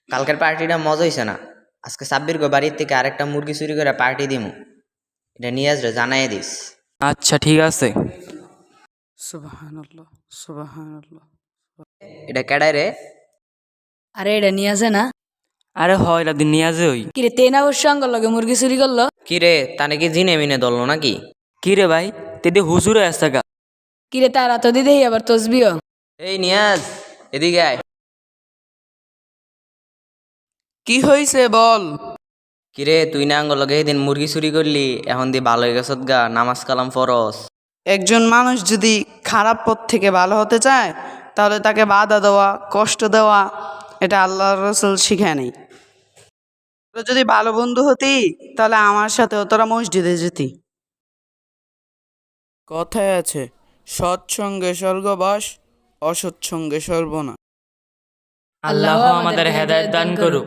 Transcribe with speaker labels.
Speaker 1: কালকের পার্টিটা মজা হইছে না। আজকে সাব্বির গো বাড়ির থেকে আরেকটা মুরগি চুরি করে পার্টি দিমু, এটা নিয়াজ রে জানাই দিস।
Speaker 2: আচ্ছা ঠিক আছে।
Speaker 3: সুবহানাল্লাহ সুবহানাল্লাহ।
Speaker 1: এটা কেডাই রে?
Speaker 4: আরে এটা নিয়ে আসে না?
Speaker 2: আরে হয় এটা দিন নিয়ে আসে ওই।
Speaker 4: কিরে তেনা ওর সঙ্গে লগে মুরগি চুরি করলো?
Speaker 1: কি রে, তা নাকি জিনে মিনে ধরলো নাকি?
Speaker 2: কি রে ভাই, তেদে হুজুরে আসছে গা।
Speaker 4: কিরে তারা তো দিদেই আবার তসবিও।
Speaker 1: এই নিয়াজ এদিকে আয়।
Speaker 3: কি হইছে বল?
Speaker 1: কিরে তুই না আঙ্গ লগে সেদিন মুরগি চুরি করলি, এখন দিয়ে ভালো হয়ে গেছত গা, নামাজ কালাম ফরস।
Speaker 3: একজন মানুষ যদি খারাপ পথ থেকে ভালো হতে চায় তাহলে তাকে বাধা দেওয়া, কষ্ট দেওয়া, এটা আল্লাহর রাসূল শিখায় নাই। তোরা যদি ভালো বন্ধু হতি তাহলে আমার সাথে তোরা মসজিদে যেতি। কথায় আছে, সৎসঙ্গে স্বর্গবাস, অসৎসঙ্গে সর্বনাশ।
Speaker 2: আল্লাহ আমাদের হেদায়েত দান করুক।